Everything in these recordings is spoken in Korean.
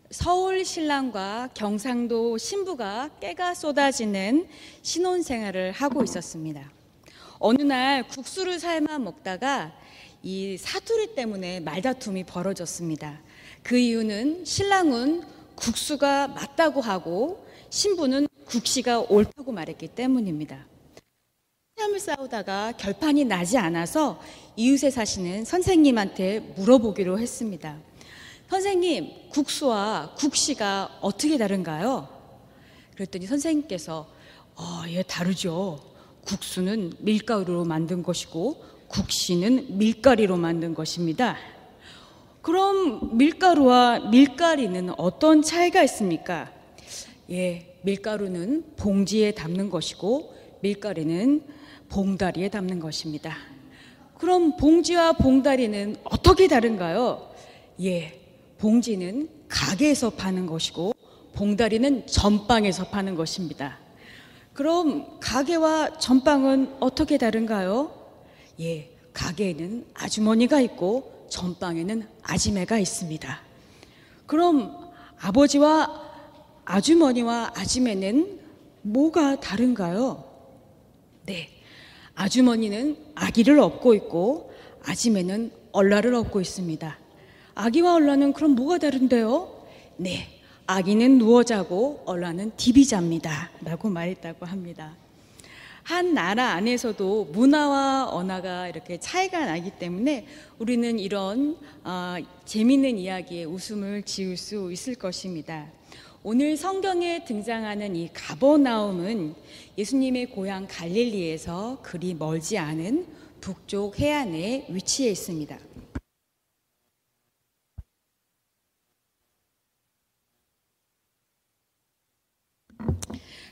서울 신랑과 경상도 신부가 깨가 쏟아지는 신혼생활을 하고 있었습니다. 어느 날 국수를 삶아 먹다가 이 사투리 때문에 말다툼이 벌어졌습니다. 그 이유는 신랑은 국수가 맞다고 하고 신부는 국시가 옳다고 말했기 때문입니다. 한참을 싸우다가 결판이 나지 않아서 이웃에 사시는 선생님한테 물어보기로 했습니다. 선생님, 국수와 국시가 어떻게 다른가요? 그랬더니 선생님께서 예, 다르죠. 국수는 밀가루로 만든 것이고 국시는 밀가리로 만든 것입니다. 그럼 밀가루와 밀가리는 어떤 차이가 있습니까? 예, 밀가루는 봉지에 담는 것이고 밀가리는 봉다리에 담는 것입니다. 그럼 봉지와 봉다리는 어떻게 다른가요? 예, 봉지는 가게에서 파는 것이고 봉다리는 전방에서 파는 것입니다. 그럼 가게와 전방은 어떻게 다른가요? 예, 가게에는 아주머니가 있고 전방에는 아지매가 있습니다. 그럼 아버지와 아주머니와 아지매는 뭐가 다른가요? 네, 아주머니는 아기를 업고 있고 아지매는 얼라를 업고 있습니다. 아기와 얼라는 그럼 뭐가 다른데요? 네, 아기는 누워 자고 얼라는 디비 잡니다 라고 말했다고 합니다. 한 나라 안에서도 문화와 언어가 이렇게 차이가 나기 때문에 우리는 이런 재미있는 이야기에 웃음을 지을 수 있을 것입니다. 오늘 성경에 등장하는 이 가버나움은 예수님의 고향 갈릴리에서 그리 멀지 않은 북쪽 해안에 위치해 있습니다.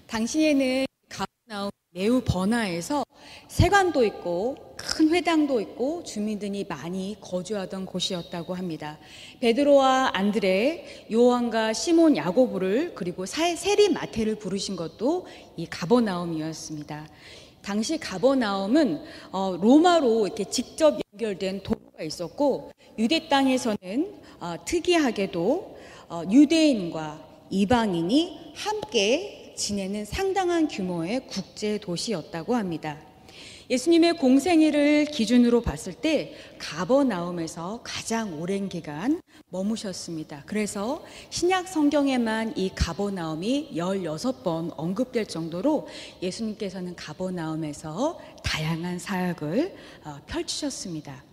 당시에는 가버나움이 매우 번화해서 세관도 있고 큰 회당도 있고 주민들이 많이 거주하던 곳이었다고 합니다. 베드로와 안드레, 요한과 시몬 야고보를 그리고 세리 마태를 부르신 것도 이 가버나움이었습니다. 당시 가버나움은 로마로 이렇게 직접 연결된 도로가 있었고 유대 땅에서는 특이하게도 유대인과 이방인이 함께 지내는 상당한 규모의 국제 도시였다고 합니다. 예수님의 공생애를 기준으로 봤을 때 가버나움에서 가장 오랜 기간 머무셨습니다. 그래서 신약 성경에만 이 가버나움이 16번 언급될 정도로 예수님께서는 가버나움에서 다양한 사역을 펼치셨습니다.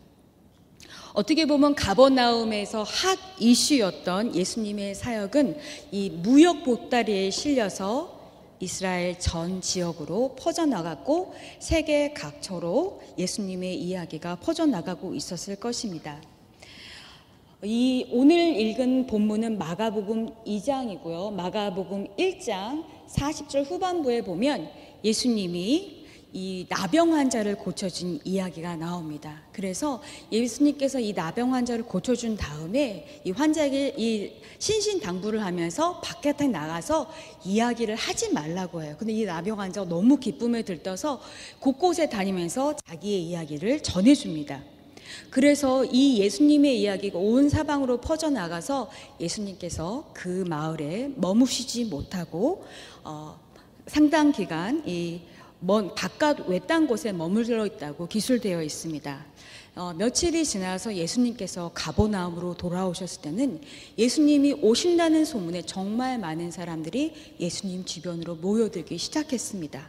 어떻게 보면 가버나움에서 핫 이슈였던 예수님의 사역은 이 무역 보따리에 실려서 이스라엘 전 지역으로 퍼져나갔고 세계 각처로 예수님의 이야기가 퍼져나가고 있었을 것입니다. 이 오늘 읽은 본문은 마가복음 2장이고요. 마가복음 1장 40절 후반부에 보면 예수님이 이 나병 환자를 고쳐준 이야기가 나옵니다. 그래서 예수님께서 이 나병 환자를 고쳐준 다음에 이 환자에게 이 신신당부를 하면서 바깥에 나가서 이야기를 하지 말라고 해요. 근데 이 나병 환자가 너무 기쁨에 들떠서 곳곳에 다니면서 자기의 이야기를 전해줍니다. 그래서 이 예수님의 이야기가 온 사방으로 퍼져나가서 예수님께서 그 마을에 머무시지 못하고 상당 기간 먼 바깥 외딴 곳에 머물러 있다고 기술되어 있습니다. 며칠이 지나서 예수님께서 가버나움으로 돌아오셨을 때는 예수님이 오신다는 소문에 정말 많은 사람들이 예수님 주변으로 모여들기 시작했습니다.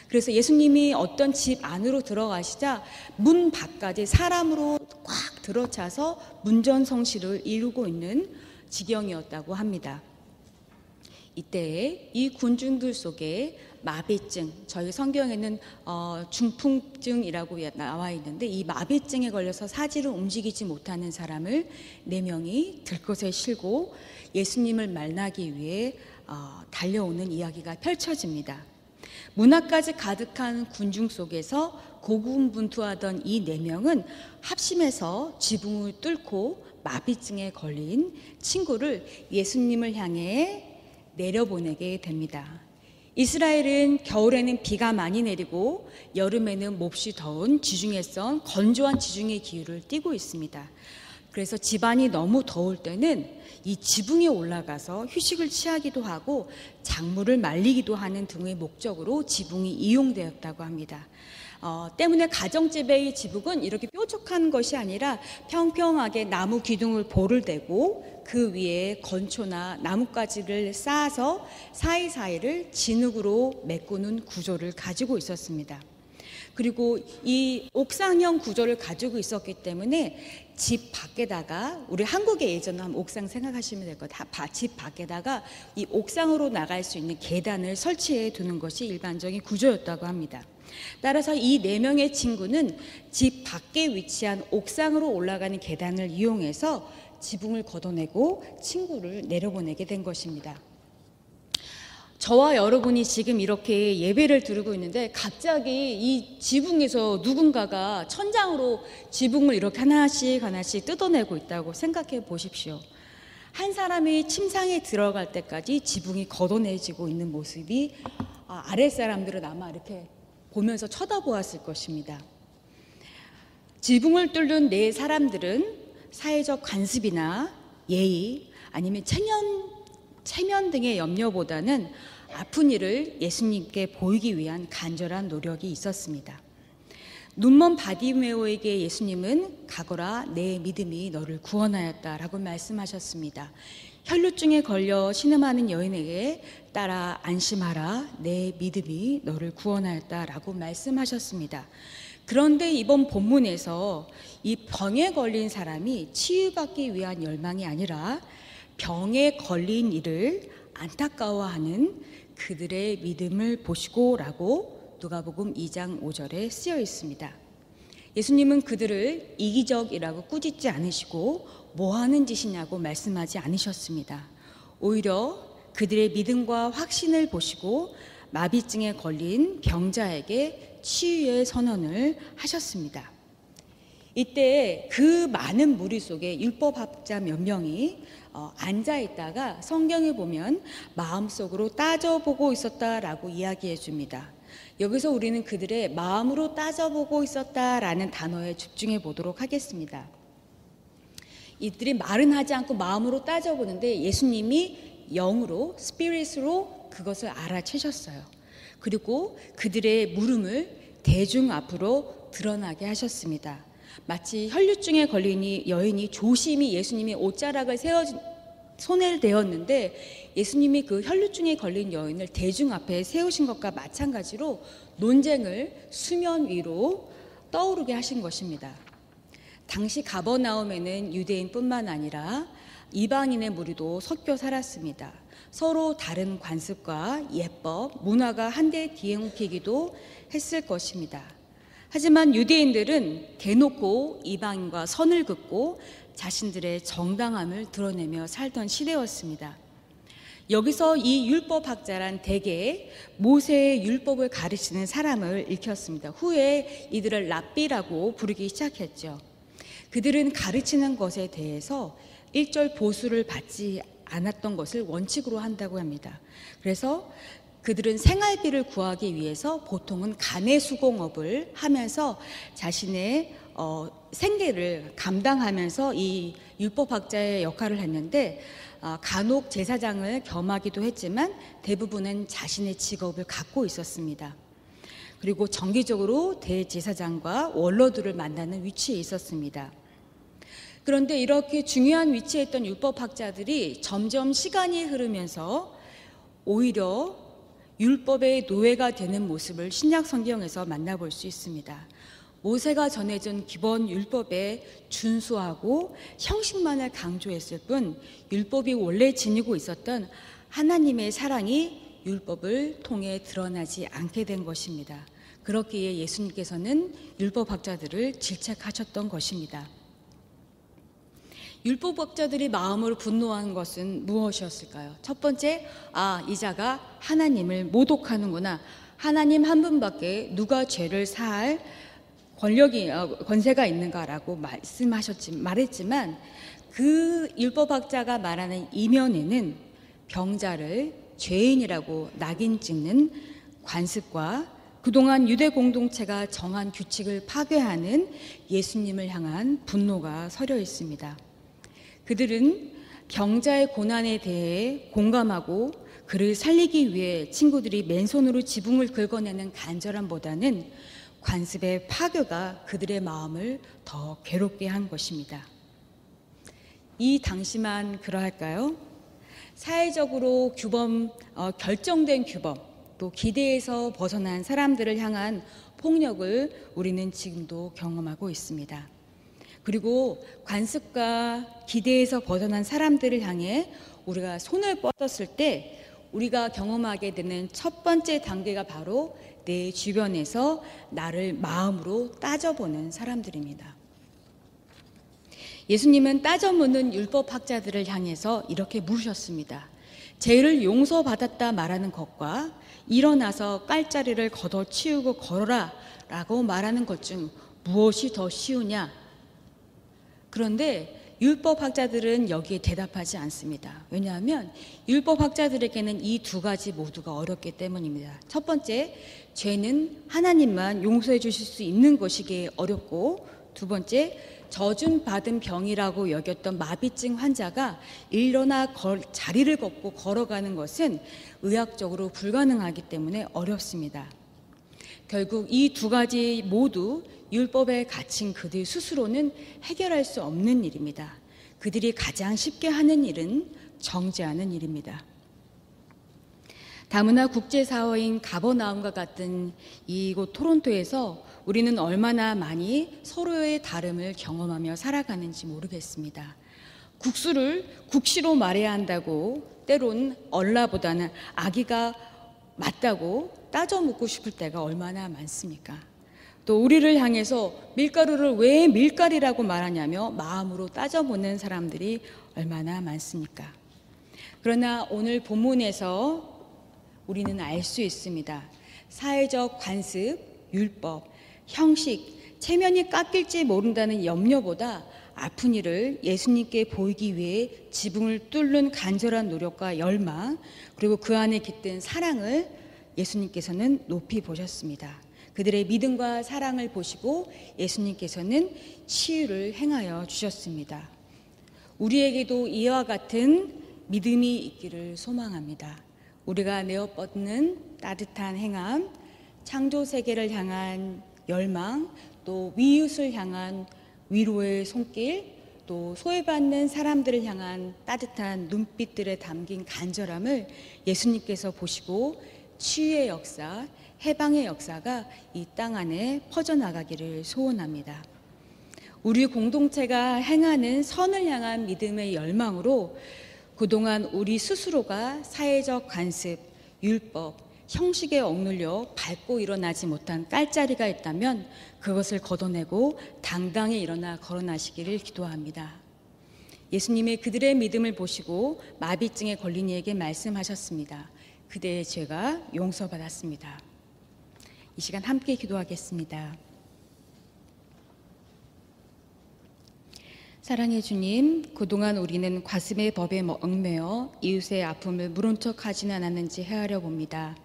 그래서 예수님이 어떤 집 안으로 들어가시자 문 바깥에 사람으로 꽉 들어차서 문전성시를 이루고 있는 지경이었다고 합니다. 이때에 이 군중들 속에 마비증, 저희 성경에는 중풍증이라고 나와 있는데 이 마비증에 걸려서 사지를 움직이지 못하는 사람을 4명이 들것에 실고 예수님을 만나기 위해 달려오는 이야기가 펼쳐집니다. 문화까지 가득한 군중 속에서 고군분투하던 이 4명은 합심해서 지붕을 뚫고 마비증에 걸린 친구를 예수님을 향해 내려보내게 됩니다. 이스라엘은 겨울에는 비가 많이 내리고 여름에는 몹시 더운 지중해성 건조한 지중해 기후를 띠고 있습니다. 그래서 집안이 너무 더울 때는 이 지붕에 올라가서 휴식을 취하기도 하고 작물을 말리기도 하는 등의 목적으로 지붕이 이용되었다고 합니다. 때문에 가정집의 지붕은 이렇게 뾰족한 것이 아니라 평평하게 나무 기둥을 볼을 대고 그 위에 건초나 나뭇가지를 쌓아서 사이사이를 진흙으로 메꾸는 구조를 가지고 있었습니다. 그리고 이 옥상형 구조를 가지고 있었기 때문에 집 밖에다가, 우리 한국의 예전에 한번 옥상 생각하시면 될 것 같아요. 집 밖에다가 이 옥상으로 나갈 수 있는 계단을 설치해 두는 것이 일반적인 구조였다고 합니다. 따라서 이 4명의 친구는 집 밖에 위치한 옥상으로 올라가는 계단을 이용해서 지붕을 걷어내고 친구를 내려보내게 된 것입니다. 저와 여러분이 지금 이렇게 예배를 드리고 있는데 갑자기 이 지붕에서 누군가가 천장으로 지붕을 이렇게 하나씩 뜯어내고 있다고 생각해 보십시오. 한 사람이 침상에 들어갈 때까지 지붕이 걷어내지고 있는 모습이 아랫사람들은 아마 이렇게 보면서 쳐다보았을 것입니다. 지붕을 뚫는 4사람들은 사회적 관습이나 예의 아니면 체면 등의 염려보다는 아픈 이를 예수님께 보이기 위한 간절한 노력이 있었습니다. 눈먼 바디메오에게 예수님은 가거라, 내 믿음이 너를 구원하였다라고 말씀하셨습니다. 혈루증에 걸려 신음하는 여인에게 따라 안심하라, 내 믿음이 너를 구원하였다라고 말씀하셨습니다. 그런데 이번 본문에서 이 병에 걸린 사람이 치유받기 위한 열망이 아니라 병에 걸린 이를 안타까워하는 그들의 믿음을 보시고 라고 누가복음 2장 5절에 쓰여 있습니다. 예수님은 그들을 이기적이라고 꾸짖지 않으시고 뭐 하는 짓이냐고 말씀하지 않으셨습니다. 오히려 그들의 믿음과 확신을 보시고 마비증에 걸린 병자에게 치유의 선언을 하셨습니다. 이때 그 많은 무리 속에 율법학자 몇 명이 앉아 있다가 성경에 보면 마음속으로 따져보고 있었다라고 이야기해 줍니다. 여기서 우리는 그들의 마음으로 따져보고 있었다라는 단어에 집중해 보도록 하겠습니다. 이들이 말은 하지 않고 마음으로 따져보는데 예수님이 영으로, 스피릿으로 그것을 알아채셨어요. 그리고 그들의 물음을 대중 앞으로 드러나게 하셨습니다. 마치 혈류증에 걸린 여인이 조심히 예수님의 옷자락을 손에 대었는데 예수님이 그 혈류증에 걸린 여인을 대중 앞에 세우신 것과 마찬가지로 논쟁을 수면 위로 떠오르게 하신 것입니다. 당시 가버나움에는 유대인뿐만 아니라 이방인의 무리도 섞여 살았습니다. 서로 다른 관습과 예법, 문화가 한데 뒤엉키기도 했을 것입니다. 하지만 유대인들은 대놓고 이방인과 선을 긋고 자신들의 정당함을 드러내며 살던 시대였습니다. 여기서 이 율법학자란 대개 모세의 율법을 가르치는 사람을 일컫습니다. 후에 이들을 랍비라고 부르기 시작했죠. 그들은 가르치는 것에 대해서 일절 보수를 받지 않았던 것을 원칙으로 한다고 합니다. 그래서 그들은 생활비를 구하기 위해서 보통은 가내수공업을 하면서 자신의 생계를 감당하면서 이 율법학자의 역할을 했는데 간혹 제사장을 겸하기도 했지만 대부분은 자신의 직업을 갖고 있었습니다. 그리고 정기적으로 대제사장과 원로들을 만나는 위치에 있었습니다. 그런데 이렇게 중요한 위치에 있던 율법학자들이 점점 시간이 흐르면서 오히려 율법의 노예가 되는 모습을 신약 성경에서 만나볼 수 있습니다. 모세가 전해준 기본 율법에 준수하고 형식만을 강조했을 뿐 율법이 원래 지니고 있었던 하나님의 사랑이 율법을 통해 드러나지 않게 된 것입니다. 그렇기에 예수님께서는 율법학자들을 질책하셨던 것입니다. 율법학자들이 마음으로 분노한 것은 무엇이었을까요? 첫 번째, 이 자가 하나님을 모독하는구나. 하나님 한 분밖에 누가 죄를 사할 권세가 있는가라고 말했지만 그 율법학자가 말하는 이면에는 병자를 죄인이라고 낙인 찍는 관습과 그동안 유대 공동체가 정한 규칙을 파괴하는 예수님을 향한 분노가 서려 있습니다. 그들은 병자의 고난에 대해 공감하고 그를 살리기 위해 친구들이 맨손으로 지붕을 긁어내는 간절함보다는 관습의 파괴가 그들의 마음을 더 괴롭게 한 것입니다. 이 당시만 그러할까요? 사회적으로 결정된 규범, 또 기대에서 벗어난 사람들을 향한 폭력을 우리는 지금도 경험하고 있습니다. 그리고 관습과 기대에서 벗어난 사람들을 향해 우리가 손을 뻗었을 때 우리가 경험하게 되는 첫 번째 단계가 바로 내 주변에서 나를 마음으로 따져보는 사람들입니다. 예수님은 따져묻는 율법학자들을 향해서 이렇게 물으셨습니다. 죄를 용서받았다 말하는 것과 일어나서 깔자리를 걷어치우고 걸어라 라고 말하는 것 중 무엇이 더 쉬우냐? 그런데 율법학자들은 여기에 대답하지 않습니다. 왜냐하면 율법학자들에게는 이 두 가지 모두가 어렵기 때문입니다. 첫 번째, 죄는 하나님만 용서해 주실 수 있는 것이기에 어렵고, 두 번째, 저주받은 병이라고 여겼던 마비증 환자가 일어나 자리를 걷고 걸어가는 것은 의학적으로 불가능하기 때문에 어렵습니다. 결국 이 두 가지 모두 율법에 갇힌 그들 스스로는 해결할 수 없는 일입니다. 그들이 가장 쉽게 하는 일은 정죄하는 일입니다. 다문화 국제사회인 가버나움과 같은 이곳 토론토에서 우리는 얼마나 많이 서로의 다름을 경험하며 살아가는지 모르겠습니다. 국수를 국시로 말해야 한다고, 때론 얼라보다는 아기가 맞다고 따져 묻고 싶을 때가 얼마나 많습니까? 또 우리를 향해서 밀가루를 왜 밀가루라고 말하냐며 마음으로 따져보는 사람들이 얼마나 많습니까? 그러나 오늘 본문에서 우리는 알 수 있습니다. 사회적 관습, 율법, 형식, 체면이 깎일지 모른다는 염려보다 아픈 이를 예수님께 보이기 위해 지붕을 뚫는 간절한 노력과 열망, 그리고 그 안에 깃든 사랑을 예수님께서는 높이 보셨습니다. 그들의 믿음과 사랑을 보시고 예수님께서는 치유를 행하여 주셨습니다. 우리에게도 이와 같은 믿음이 있기를 소망합니다. 우리가 내어뻗는 따뜻한 행함, 창조 세계를 향한 열망, 또 이웃을 향한 위로의 손길, 또 소외받는 사람들을 향한 따뜻한 눈빛들에 담긴 간절함을 예수님께서 보시고 치유의 역사, 해방의 역사가 이 땅 안에 퍼져나가기를 소원합니다. 우리 공동체가 행하는 선을 향한 믿음의 열망으로 그동안 우리 스스로가 사회적 관습, 율법, 형식에 억눌려 밟고 일어나지 못한 깔자리가 있다면 그것을 걷어내고 당당히 일어나 걸어나시기를 기도합니다. 예수님의 그들의 믿음을 보시고 마비증에 걸린 이에게 말씀하셨습니다. 그대의 죄가 용서받았습니다. 이 시간 함께 기도하겠습니다. 사랑의 주님, 그동안 우리는 가슴의 법에 얽매여 이웃의 아픔을 모른 척하지는 않았는지 헤아려 봅니다.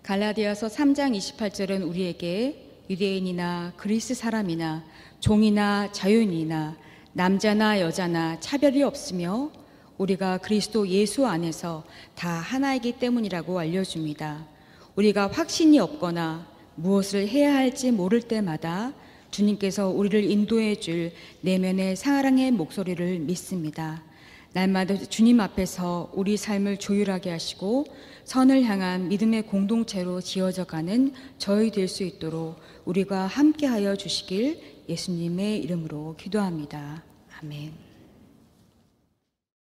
갈라디아서 3장 28절은 우리에게 유대인이나 그리스 사람이나 종이나 자유인이나 남자나 여자나 차별이 없으며 우리가 그리스도 예수 안에서 다 하나이기 때문이라고 알려줍니다. 우리가 확신이 없거나 무엇을 해야 할지 모를 때마다 주님께서 우리를 인도해 줄 내면의 사랑의 목소리를 믿습니다. 날마다 주님 앞에서 우리 삶을 조율하게 하시고 선을 향한 믿음의 공동체로 지어져가는 저희 될 수 있도록 우리가 함께하여 주시길 예수님의 이름으로 기도합니다. 아멘.